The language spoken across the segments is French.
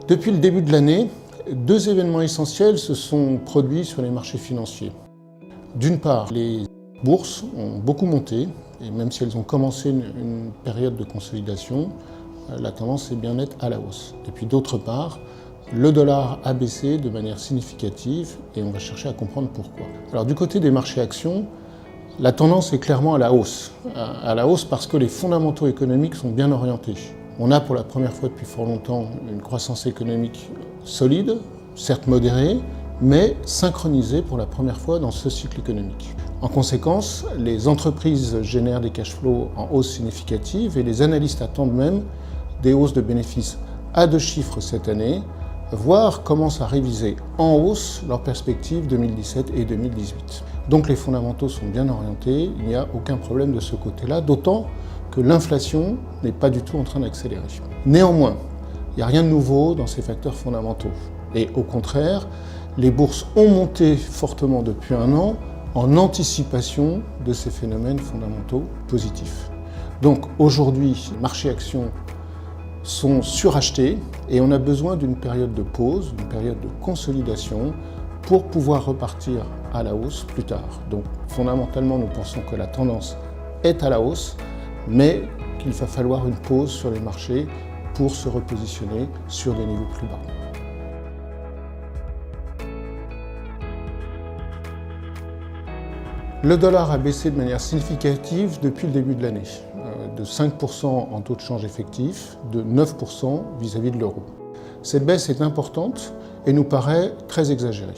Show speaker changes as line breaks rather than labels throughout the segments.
Depuis le début de l'année, deux événements essentiels se sont produits sur les marchés financiers. D'une part, les bourses ont beaucoup monté, et même si elles ont commencé une période de consolidation, la tendance est bien nette à la hausse. Et puis d'autre part, le dollar a baissé de manière significative, et on va chercher à comprendre pourquoi. Alors du côté des marchés actions, la tendance est clairement à la hausse. À la hausse parce que les fondamentaux économiques sont bien orientés. On a pour la première fois depuis fort longtemps une croissance économique solide, certes modérée, mais synchronisée pour la première fois dans ce cycle économique. En conséquence, les entreprises génèrent des cash flows en hausse significative et les analystes attendent même des hausses de bénéfices à deux chiffres cette année, voire commencent à réviser en hausse leurs perspectives 2017 et 2018. Donc les fondamentaux sont bien orientés, il n'y a aucun problème de ce côté-là, d'autant que l'inflation n'est pas du tout en train d'accélérer. Néanmoins, il n'y a rien de nouveau dans ces facteurs fondamentaux. Et au contraire, les bourses ont monté fortement depuis un an en anticipation de ces phénomènes fondamentaux positifs. Donc aujourd'hui, les marchés actions sont surachetés et on a besoin d'une période de pause, d'une période de consolidation pour pouvoir repartir à la hausse plus tard. Donc fondamentalement, nous pensons que la tendance est à la hausse, mais qu'il va falloir une pause sur les marchés pour se repositionner sur des niveaux plus bas. Le dollar a baissé de manière significative depuis le début de l'année, de 5% en taux de change effectif, de 9% vis-à-vis de l'euro. Cette baisse est importante et nous paraît très exagérée.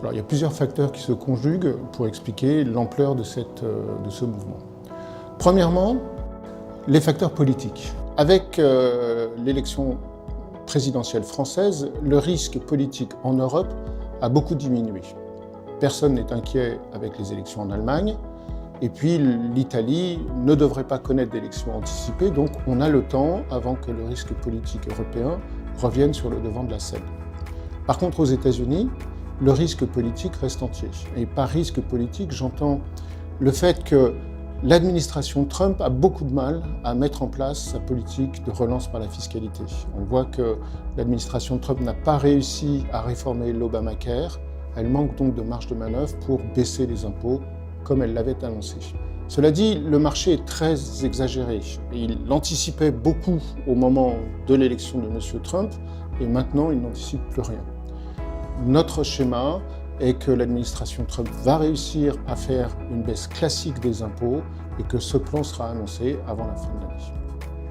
Alors, il y a plusieurs facteurs qui se conjuguent pour expliquer l'ampleur de ce mouvement. Premièrement, les facteurs politiques. Avec l'élection présidentielle française, le risque politique en Europe a beaucoup diminué. Personne n'est inquiet avec les élections en Allemagne, et puis l'Italie ne devrait pas connaître d'élections anticipées, donc on a le temps avant que le risque politique européen revienne sur le devant de la scène. Par contre, aux États-Unis, le risque politique reste entier. Et par risque politique, j'entends le fait que l'administration Trump a beaucoup de mal à mettre en place sa politique de relance par la fiscalité. On voit que l'administration Trump n'a pas réussi à réformer l'Obamacare. Elle manque donc de marge de manœuvre pour baisser les impôts comme elle l'avait annoncé. Cela dit, le marché est très exagéré. Il l'anticipait beaucoup au moment de l'élection de M. Trump et maintenant il n'anticipe plus rien. Notre schéma est que l'administration Trump va réussir à faire une baisse classique des impôts et que ce plan sera annoncé avant la fin de l'année.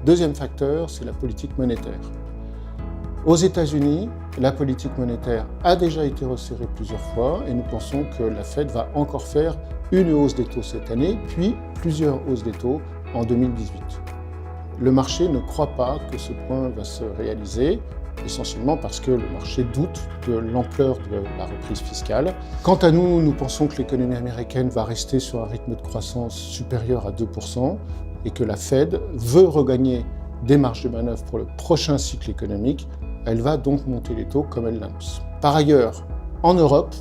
Deuxième facteur, c'est la politique monétaire. Aux États-Unis, la politique monétaire a déjà été resserrée plusieurs fois et nous pensons que la Fed va encore faire une hausse des taux cette année, puis plusieurs hausses des taux en 2018. Le marché ne croit pas que ce point va se réaliser, essentiellement parce que le marché doute de l'ampleur de la reprise fiscale. Quant à nous, nous pensons que l'économie américaine va rester sur un rythme de croissance supérieur à 2% et que la Fed veut regagner des marges de manœuvre pour le prochain cycle économique. Elle va donc monter les taux comme elle l'annonce. Par ailleurs, en Europe,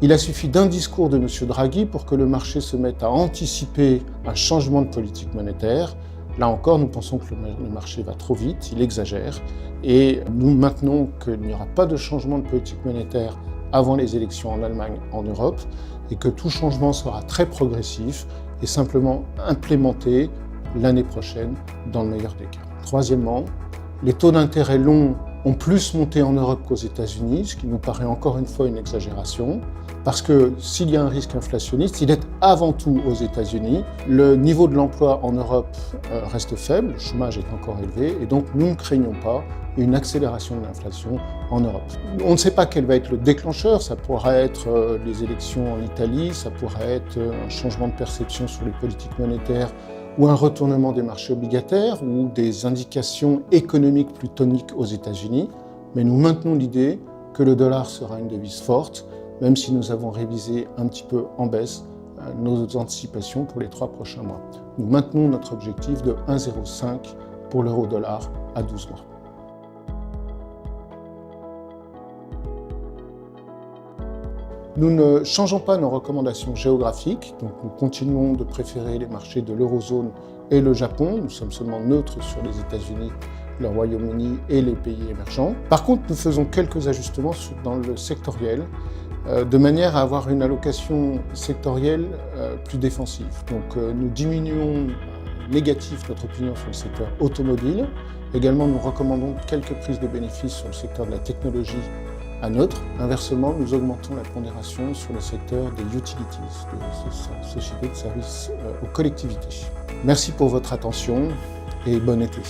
il a suffi d'un discours de M. Draghi pour que le marché se mette à anticiper un changement de politique monétaire. Là encore, nous pensons que le marché va trop vite, il exagère, et nous maintenons qu'il n'y aura pas de changement de politique monétaire avant les élections en Allemagne, en Europe, et que tout changement sera très progressif et simplement implémenté l'année prochaine, dans le meilleur des cas. Troisièmement, les taux d'intérêt longs ont plus monté en Europe qu'aux États-Unis, ce qui nous paraît encore une fois une exagération, parce que s'il y a un risque inflationniste, il est avant tout aux États-Unis. Le niveau de l'emploi en Europe reste faible, le chômage est encore élevé, et donc nous ne craignons pas une accélération de l'inflation en Europe. On ne sait pas quel va être le déclencheur, ça pourrait être les élections en Italie, ça pourrait être un changement de perception sur les politiques monétaires, ou un retournement des marchés obligataires, ou des indications économiques plus toniques aux États-Unis, mais nous maintenons l'idée que le dollar sera une devise forte, même si nous avons révisé un petit peu en baisse nos anticipations pour les 3 prochains mois. Nous maintenons notre objectif de 1,05 pour l'euro-dollar à 12 mois. Nous ne changeons pas nos recommandations géographiques, donc nous continuons de préférer les marchés de l'eurozone et le Japon. Nous sommes seulement neutres sur les États-Unis le Royaume-Uni et les pays émergents. Par contre, nous faisons quelques ajustements dans le sectoriel, de manière à avoir une allocation sectorielle plus défensive. Donc nous diminuons négatif notre opinion sur le secteur automobile. Également, nous recommandons quelques prises de bénéfices sur le secteur de la technologie à neutre. Inversement, nous augmentons la pondération sur le secteur des utilities, de sociétés de services aux collectivités. Merci pour votre attention et bon été.